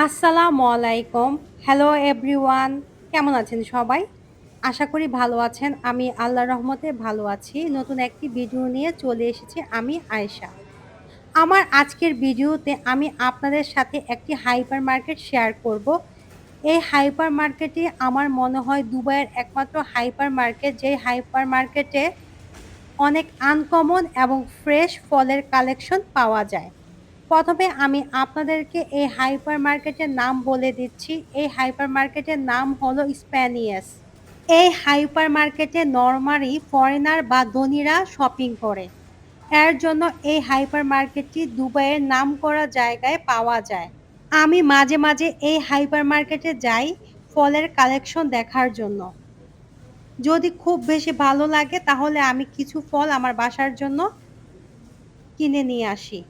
আসসালামু আলাইকুম। Hello everyone. কেমন আছেন সবাই? আশা করি ভালো আছেন। আমি আল্লাহর রহমতে ভালো আছি। নতুন একটি ভিডিও নিয়ে চলে এসেছি আমি আয়েশা। আমার আজকের ভিডিওতে আমি আপনাদের সাথে একটি হাইপার মার্কেট শেয়ার করব। এই হাইপার মার্কেটই আমার মনে হয় দুবাইয়ের একমাত্র হাইপার মার্কেট, যেই হাইপার মার্কেটে অনেক আনকমন এবং ফ্রেশ ফলের কালেকশন পাওয়া যায়। প্রথমে আমি আপনাদেরকে এই হাইপার মার্কেটের নাম বলে দিচ্ছি। এই হাইপার মার্কেটের নাম হলো স্প্যানিয়াস। এই হাইপার মার্কেটে নরমালি ফরেনার বা ধনীরা শপিং করে। এর জন্য এই হাইপার মার্কেটটি দুবাইয়ের নামকরা জায়গায় পাওয়া যায়। আমি মাঝে মাঝে এই হাইপার মার্কেটে যাই ফলের কালেকশন দেখার জন্য। যদি খুব বেশি ভালো লাগে তাহলে আমি কিছু ফল আমার বাসার জন্য কিনে নিয়ে আসি।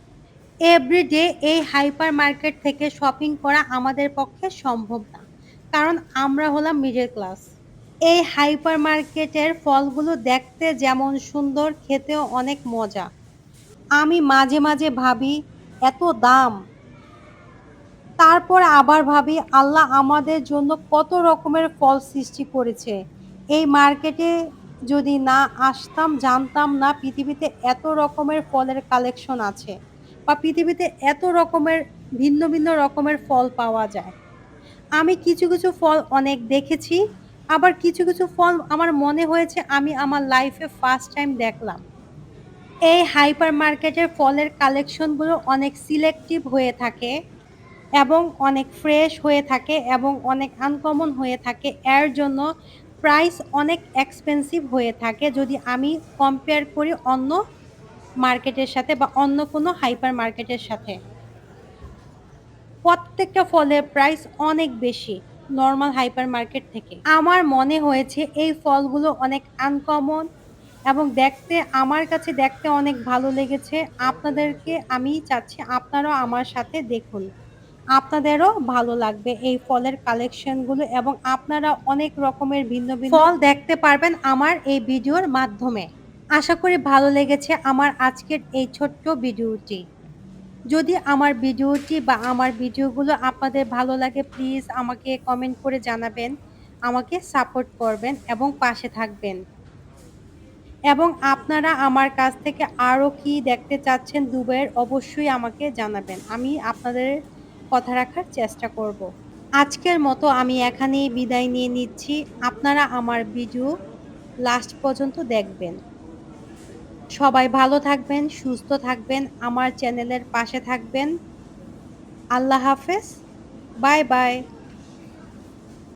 এভরিডে এই হাইপার মার্কেট থেকে শপিং করা আমাদের পক্ষে সম্ভব না, কারণ আমরা হলাম মিডল ক্লাস। এই হাইপার মার্কেটের ফলগুলো দেখতে যেমন সুন্দর, খেতেও অনেক মজা। আমি মাঝে মাঝে ভাবি এত দাম, তারপর আবার ভাবি আল্লাহ আমাদের জন্য কত রকমের ফল সৃষ্টি করেছে। এই মার্কেটে যদি না আসতাম, জানতাম না পৃথিবীতে এত রকমের ফলের কালেকশন আছে বা পৃথিবীতে এত রকমের ভিন্ন ভিন্ন রকমের ফল পাওয়া যায়। আমি কিছু কিছু ফল অনেক দেখেছি, আবার কিছু কিছু ফল আমার মনে হয়েছে আমি আমার লাইফে ফার্স্ট টাইম দেখলাম। এই হাইপার মার্কেটের ফলের কালেকশনগুলো অনেক সিলেক্টিভ হয়ে থাকে এবং অনেক ফ্রেশ হয়ে থাকে এবং অনেক আনকমন হয়ে থাকে। এর জন্য প্রাইস অনেক এক্সপেন্সিভ হয়ে থাকে যদি আমি কম্পেয়ার করি অন্য মার্কেটের সাথে বা অন্য কোনো হাইপার মার্কেটের সাথে। প্রত্যেকটা ফলের প্রাইস অনেক বেশি নরমাল হাইপার মার্কেট থেকে। আমার মনে হয়েছে এই ফলগুলো অনেক আনকমন এবং দেখতে, আমার কাছে দেখতে অনেক ভালো লেগেছে। আপনাদেরকে আমি চাচ্ছি আপনারাও আমার সাথে দেখুন। আপনাদেরও ভালো লাগবে এই ফলের কালেকশনগুলো এবং আপনারা অনেক রকমের ভিন্ন ভিন্ন ফল দেখতে পারবেন আমার এই ভিডিওর মাধ্যমে। আশা করি ভালো লেগেছে আমার আজকের এই ছোট্ট ভিডিওটি। যদি আমার ভিডিওটি বা আমার ভিডিওগুলো আপনাদের ভালো লাগে, প্লিজ আমাকে কমেন্ট করে জানাবেন। আমাকে সাপোর্ট করবেন এবং পাশে থাকবেন। এবং আপনারা আমার কাছ থেকে আরও কি দেখতে চাচ্ছেন দুবাইয়ের, অবশ্যই আমাকে জানাবেন। আমি আপনাদের কথা রাখার চেষ্টা করব। আজকের মতো আমি এখানেই বিদায় নিয়ে নিচ্ছি। আপনারা আমার ভিডিও লাস্ট পর্যন্ত দেখবেন। সবাই ভালো থাকবেন, সুস্থ থাকবেন, আমার চ্যানেলের পাশে থাকবেন। আল্লাহ হাফেজ। Bye bye.